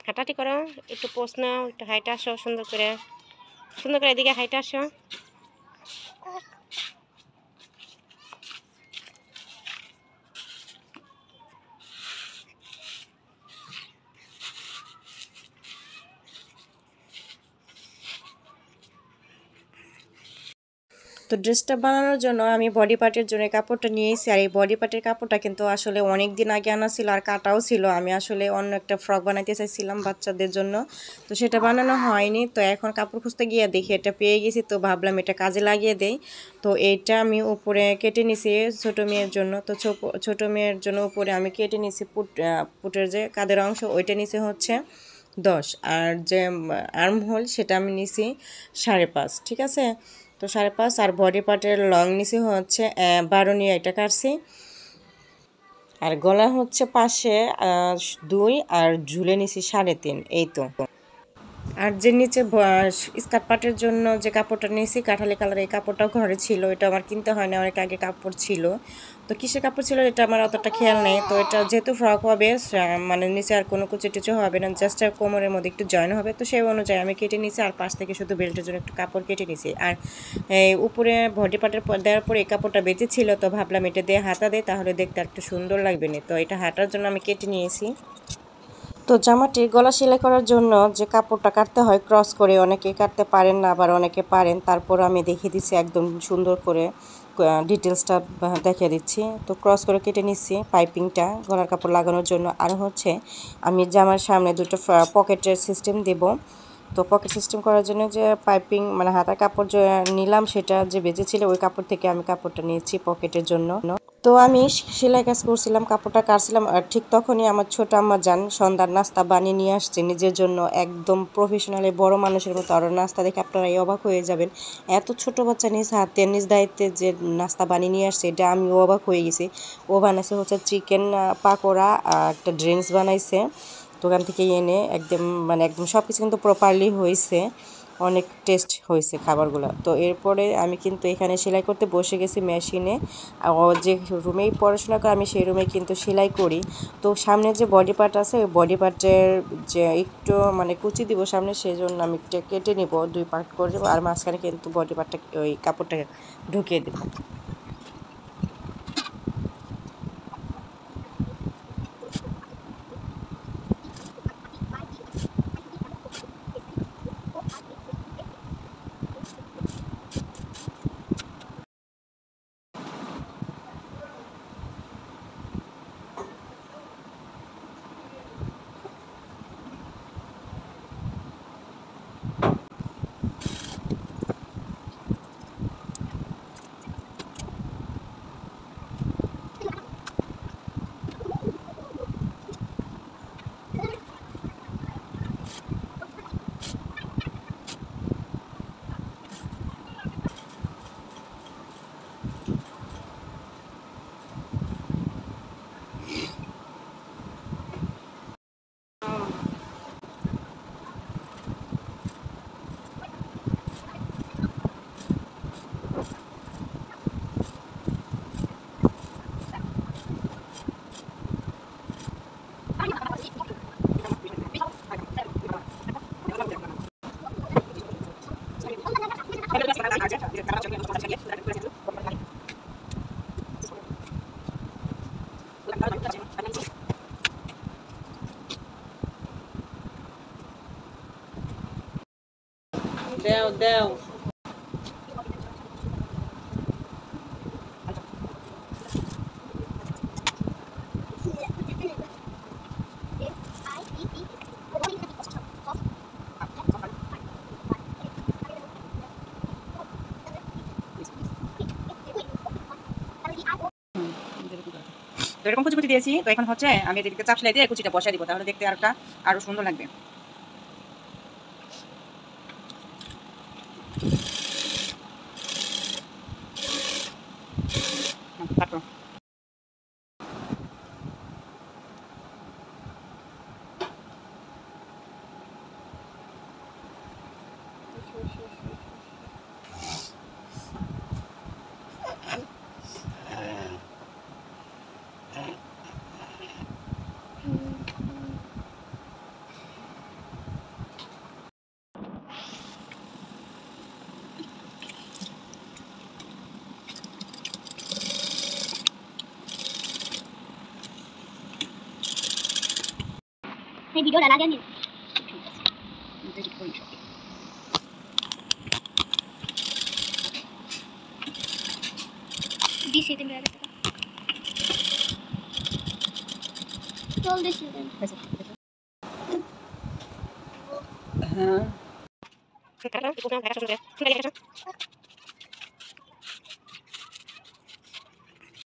হাঁটাহাঁটি করো, একটু পোস্ট নাও, একটু হাইটে আসো, সুন্দর করে এদিকে হাইটে আসো। তো ড্রেসটা বানানোর জন্য আমি বডি পার্টের জন্য কাপড়টা নিয়েছি। আর এই বডি পার্টের কাপড়টা কিন্তু আসলে অনেক দিন আগে আনা ছিল, আর কাটাও ছিল। আমি আসলে অন্য একটা ফ্রক বানাইতে চাইছিলাম বাচ্চাদের জন্য, তো সেটা বানানো হয়নি। তো এখন কাপড় খুঁজতে গিয়ে দেখি এটা পেয়ে গেছি, তো ভাবলাম এটা কাজে লাগিয়ে দেই। তো এইটা আমি উপরে কেটে নিছি ছোটো মেয়ের জন্য। তো ছোটো মেয়ের জন্য উপরে আমি কেটে নিছি পুটের যে কাদের অংশ ওইটা নিচে হচ্ছে 10, আর যে আর্ম হোল সেটা আমি নিছি 5.5, ঠিক আছে। তো 5.5, আর বডি পার্টের লং নিচে হচ্ছে 12 নিয়ে এটা কাটছি। আর গলা হচ্ছে পাশে 2, আর ঝুলে নিছি 3.5, এই তো। আর যে নিচে স্কার্ট পার্টের জন্য যে কাপড়টা নিয়েছি কাঠালি কালার, এই কাপড়টাও ঘরে ছিল, এটা আমার কিনতে হয় না, অনেক আগে কাপড় ছিল। তো কিসের কাপড় ছিল এটা আমার অতটা খেয়াল নেই। তো এটা যেহেতু ফ্রক হবে, মানে নিচে আর কোনো কুচি টুচি হবে না, জাস্ট কোমরের মধ্যে একটু জয়েন হবে, তো সেই অনুযায়ী আমি কেটে নিছি। আর পাশ থেকে শুধু বেল্টের জন্য একটু কাপড় কেটে নিছি। আর এই উপরে বডি পার্টের দেওয়ার পরে এই কাপড়টা বেঁচে ছিল, তো ভাবলাম এটা দিয়ে হাতা দেয়, তাহলে দেখতে একটু সুন্দর লাগবে না। তো এটা হাতার জন্য আমি কেটে নিয়েছি। তো জামাটির গলা সেলাই করার জন্য যে কাপড়টা কাটতে হয় ক্রস করে, অনেকে কাটতে পারেন না, আবার অনেকে পারেন। তারপর আমি দেখিয়ে দিচ্ছি একদম সুন্দর করে, ডিটেলসটা দেখিয়ে দিচ্ছি। তো ক্রস করে কেটে নিচ্ছি পাইপিংটা গলার কাপড় লাগানোর জন্য। আর হচ্ছে আমি জামার সামনে দুটো পকেটের সিস্টেম দেব। তো পকেট সিস্টেম করার জন্য যে পাইপিং মানে হাতার কাপড় যে নিলাম, সেটা যে বেঁচেছিল ওই কাপড় থেকে আমি কাপড়টা নিয়েছি পকেটের জন্য। তো আমি সেলাই কাজ করছিলাম, কাপড়টা কাটছিলাম, আর ঠিক তখনই আমার ছোট আম্মা যান সন্ধ্যার নাস্তা বানিয়ে নিয়ে আসছে নিজের জন্য, একদম প্রফেশনালি বড় মানুষের মতো। আর নাস্তা দেখে আপনারা অবাক হয়ে যাবেন, এত ছোট বাচ্চা নিজ হাতে নিজ দায়িত্বে যে নাস্তা বানিয়ে নিয়ে আসছে, এটা আমি অবাক হয়ে গেছি। ও বানাইছে হচ্ছে চিকেন পাকোড়া, একটা ড্রিঙ্কস বানাইছে দোকান থেকে এনে, একদম সব কিছু কিন্তু প্রপারলি হয়েছে, অনেক টেস্ট হয়েছে খাবারগুলো। তো এরপরে আমি কিন্তু এখানে সেলাই করতে বসে গেছি মেশিনে। ও যে রুমেই পড়াশোনা করে আমি সেই রুমে কিন্তু সেলাই করি। তো সামনে যে বডি পার্ট আছে ওই বডি পার্টের যে একটু কুচি দিব সামনে, সেই জন্য আমি কেটে নিব, 2 পার্ট করে দেবো। আর মাঝখানে কিন্তু বডি পার্টটা ওই কাপড়টাকে ঢুকিয়ে দেবো। দেও এরকম কুচি কুচি দিয়েছি। তো এখন হচ্ছে আমি এদিকে চাপ সেলাই দিয়ে কুচিটা বসাই দিব, তাহলে দেখতে আরো সুন্দর লাগবে। এই ভিডিওটা লাগে নি দিছি তুমি আগে চল দিছি হ্যাঁ